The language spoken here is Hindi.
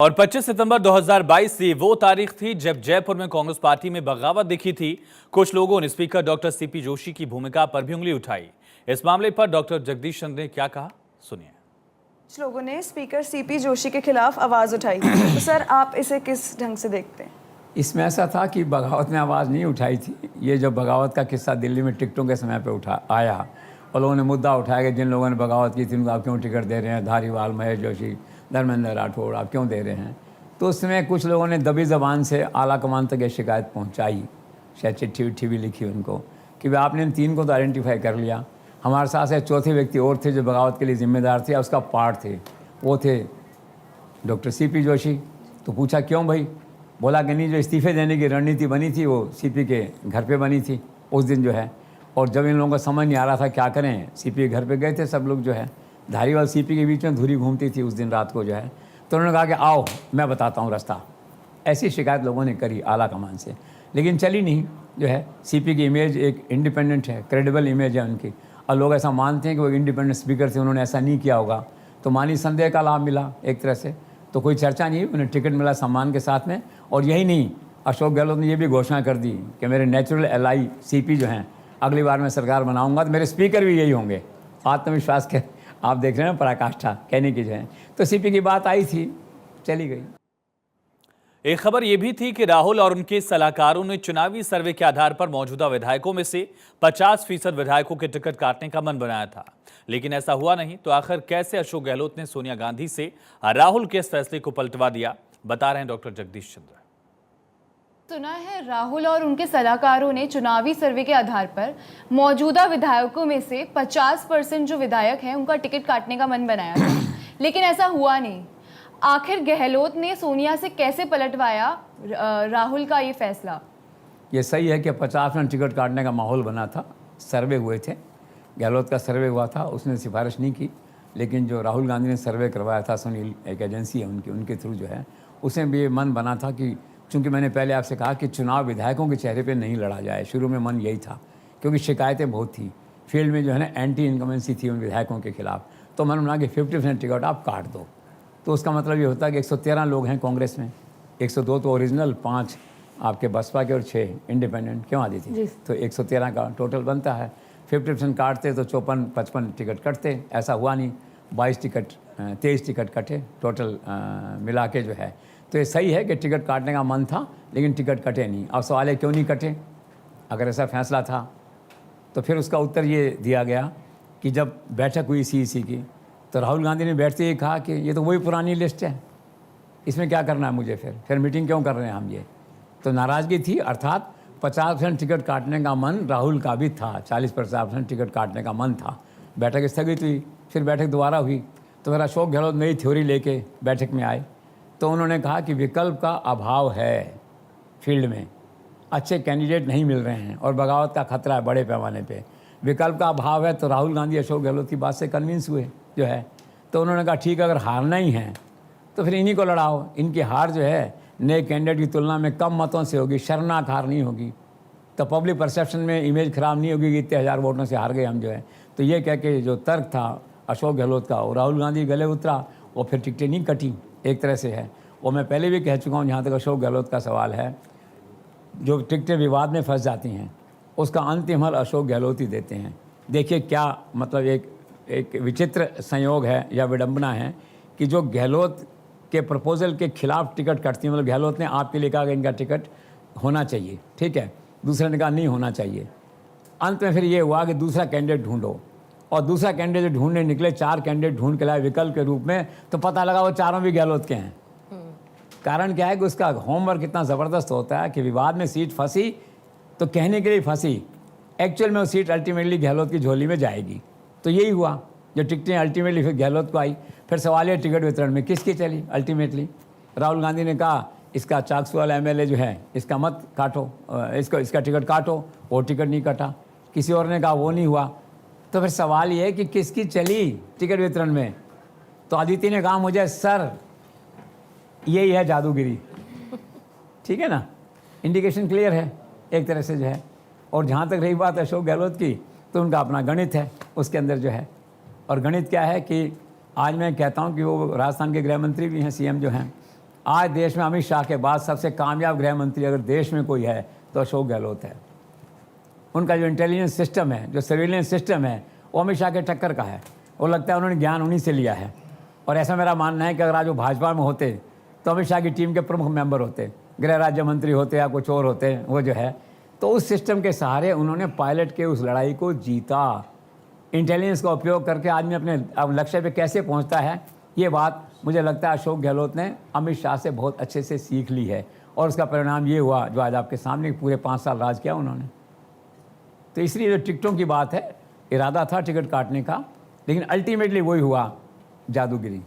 और 25 सितंबर 2022 से वो तारीख थी जब जयपुर में कांग्रेस पार्टी में बगावत दिखी थी। कुछ लोगों ने स्पीकर डॉक्टर सीपी जोशी की भूमिका पर भी उंगली उठाई। इस मामले पर डॉक्टर जगदीश चंद्र ने क्या कहा, सुनिए। कुछ लोगों ने स्पीकर सीपी जोशी के खिलाफ आवाज उठाई, तो सर आप इसे किस ढंग से देखते हैं? इसमें ऐसा था कि बगावत ने आवाज़ नहीं उठाई थी। ये जो बगावत का किस्सा दिल्ली में टिकटों के समय पे आया और लोगों ने मुद्दा उठाया कि जिन लोगों ने बगावत की थी उनको आप क्यों टिकट दे रहे हैं, धारीवाल, महेश जोशी, धर्मेंद्र राठौड़, आप क्यों दे रहे हैं। तो उसमें कुछ लोगों ने दबी ज़बान से आला कमान तक ये शिकायत पहुंचाई, शायद चिट्ठी विट्ठी भी लिखी उनको कि भाई आपने इन तीन को तो आइडेंटिफाई कर लिया, हमारे साथ एक चौथे व्यक्ति और थे जो बगावत के लिए जिम्मेदार थे, उसका पार्ट थे, वो थे डॉक्टर सीपी जोशी। तो पूछा क्यों भाई, बोला कि नहीं, जो इस्तीफे देने की रणनीति बनी थी वो सीपी के घर पे बनी थी उस दिन जो है। और जब इन लोगों को समझ नहीं आ रहा था क्या करें, सीपी के घर पे गए थे सब लोग जो है, धारीवाल सीपी के बीच में धुरी घूमती थी उस दिन रात को जो है। तो उन्होंने कहा कि आओ मैं बताता हूँ रास्ता। ऐसी शिकायत लोगों ने करी आला कमान से, लेकिन चली नहीं जो है। सीपी की इमेज एक इंडिपेंडेंट है, क्रेडिबल इमेज है उनकी, और लोग ऐसा मानते हैं कि वो इंडिपेंडेंट स्पीकर थे, उन्होंने ऐसा नहीं किया होगा। तो मानी संदेह का लाभ मिला एक तरह से, तो कोई चर्चा नहीं, उन्हें टिकट मिला सम्मान के साथ में। और यही नहीं, अशोक गहलोत ने ये भी घोषणा कर दी कि मेरे नेचुरल एलाई सीपी जो हैं, अगली बार मैं सरकार बनाऊंगा तो मेरे स्पीकर भी यही होंगे। आत्मविश्वास के आप देख रहे हैं पराकाष्ठा कहने की जो है। तो सीपी की बात आई थी, चली गई। एक खबर यह भी थी कि राहुल और उनके सलाहकारों ने चुनावी सर्वे के आधार पर मौजूदा विधायकों में से 50% विधायकों के टिकट काटने का मन बनाया था, लेकिन ऐसा हुआ नहीं। तो आखिर कैसे अशोक गहलोत ने सोनिया गांधी से राहुल के इस फैसले को पलटवा दिया, बता रहे हैं डॉक्टर जगदीश चंद्र। सुना है राहुल और उनके सलाहकारों ने चुनावी सर्वे के आधार पर मौजूदा विधायकों में से 50% जो विधायक हैं उनका टिकट काटने का मन बनाया था, लेकिन ऐसा हुआ नहीं। आखिर गहलोत ने सोनिया से कैसे पलटवाया राहुल का ये फैसला? ये सही है कि 50% टिकट काटने का माहौल बना था, सर्वे हुए थे, गहलोत का सर्वे हुआ था, उसने सिफारिश नहीं की। लेकिन जो राहुल गांधी ने सर्वे करवाया था, सुनील एक एजेंसी है उनके थ्रू जो है, उसमें भी ये मन बना था कि चूँकि मैंने पहले आपसे कहा कि चुनाव विधायकों के चेहरे पे नहीं लड़ा जाए, शुरू में मन यही था, क्योंकि शिकायतें बहुत थी फील्ड में जो है ना, एंटी इनकमेंसी थी उन विधायकों के खिलाफ। तो मन बना कि 50% टिकट आप काट दो। तो उसका मतलब ये होता है कि 113 लोग हैं कांग्रेस में, 102 तो ओरिजिनल, 5 आपके बसपा के और 6 इंडिपेंडेंट, क्यों आती थी, तो 113 का टोटल बनता है। 50% काटते तो 54-55 टिकट कटते, ऐसा हुआ नहीं। 23 टिकट कटे टोटल मिला के जो है। तो ये सही है कि टिकट काटने का मन था, लेकिन टिकट कटे नहीं। अब सवाल है क्यों नहीं कटे। अगर ऐसा फैसला था तो फिर उसका उत्तर ये दिया गया कि जब बैठक हुई सीईसी की, तो राहुल गांधी ने बैठते ही कहा कि ये तो वही पुरानी लिस्ट है, इसमें क्या करना है मुझे, फिर मीटिंग क्यों कर रहे हैं हम ये। तो नाराज़गी थी, अर्थात 50% टिकट काटने का मन राहुल का भी था, 40% टिकट काटने का मन था। बैठक स्थगित हुई, फिर बैठक दोबारा हुई, तो फिर अशोक गहलोत नई थ्योरी लेके बैठक में आए। तो उन्होंने कहा कि विकल्प का अभाव है, फील्ड में अच्छे कैंडिडेट नहीं मिल रहे हैं और बगावत का खतरा है बड़े पैमाने पे, विकल्प का अभाव है। तो राहुल गांधी अशोक गहलोत की बात से कन्विंस हुए जो है। तो उन्होंने कहा ठीक है, अगर हारना ही है तो फिर इन्हीं को लड़ाओ। इनकी हार जो है नए कैंडिडेट की तुलना में कम मतों से होगी, शर्मनाक हार नहीं होगी, तो पब्लिक परसेप्शन में इमेज ख़राब नहीं होगी कि इतने हज़ार वोटों से हार गए हम जो है। तो ये कह के जो तर्क था अशोक गहलोत का, और राहुल गांधी गले उतरा, और फिर टिकटें नहीं कटी, एक तरह से है। और मैं पहले भी कह चुका हूँ, जहाँ तक अशोक गहलोत का सवाल है, जो टिकटें विवाद में फंस जाती हैं उसका अंतिम हल अशोक गहलोत ही देते हैं। देखिए क्या मतलब एक विचित्र संयोग है या विडंबना है कि जो गहलोत के प्रपोजल के खिलाफ टिकट कटती है, मतलब गहलोत ने आपके लिए कहा कि इनका टिकट होना चाहिए, ठीक है, दूसरे ने कहा नहीं होना चाहिए। अंत में फिर ये हुआ कि दूसरा कैंडिडेट ढूंढो, और दूसरा कैंडिडेट ढूंढने निकले, 4 कैंडिडेट ढूंढ के लाए विकल्प के रूप में, तो पता लगा वो चारों भी गहलोत के हैं। कारण क्या है कि उसका होमवर्क इतना ज़बरदस्त होता है कि विवाद में सीट फंसी तो कहने के लिए फंसी, एक्चुअल में वो सीट अल्टीमेटली गहलोत की झोली में जाएगी। तो यही हुआ, जो टिकटें अल्टीमेटली फिर गहलोत को आई। फिर सवाल है टिकट वितरण में किसकी चली अल्टीमेटली। राहुल गांधी ने कहा इसका चाकसू वाला एमएलए जो है इसका मत काटो, इसका टिकट काटो, वो टिकट नहीं कटा। किसी और ने कहा वो नहीं हुआ। तो फिर सवाल ये है कि किसकी चली टिकट वितरण में। तो अदिति ने कहा मुझे सर यही है जादूगिरी, ठीक है ना, इंडिकेशन क्लियर है एक तरह से जो है। और जहाँ तक रही बात अशोक गहलोत की, तो उनका अपना गणित है उसके अंदर जो है। और गणित क्या है कि आज मैं कहता हूँ कि वो राजस्थान के गृह मंत्री भी हैं, सीएम जो हैं, आज देश में अमित शाह के बाद सबसे कामयाब गृह मंत्री अगर देश में कोई है तो अशोक गहलोत है। उनका जो इंटेलिजेंस सिस्टम है, जो सर्विलेंस सिस्टम है, वो अमित शाह के टक्कर का है। वो लगता है उन्होंने ज्ञान उन्हीं से लिया है। और ऐसा मेरा मानना है कि अगर आज वो भाजपा में होते तो अमित शाह की टीम के प्रमुख मेंबर होते, गृह राज्य मंत्री होते या कुछ और होते, वो जो है तो उस सिस्टम के सहारे उन्होंने पायलट के उस लड़ाई को जीता। इंटेलिजेंस का उपयोग करके आदमी अपने लक्ष्य पे कैसे पहुंचता है, ये बात मुझे लगता है अशोक गहलोत ने अमित शाह से बहुत अच्छे से सीख ली है। और उसका परिणाम ये हुआ जो आज आपके सामने पूरे 5 साल राज किया उन्होंने। तो इसलिए जो टिकटों की बात है, इरादा था टिकट काटने का, लेकिन अल्टीमेटली वही हुआ, जादूगिरी।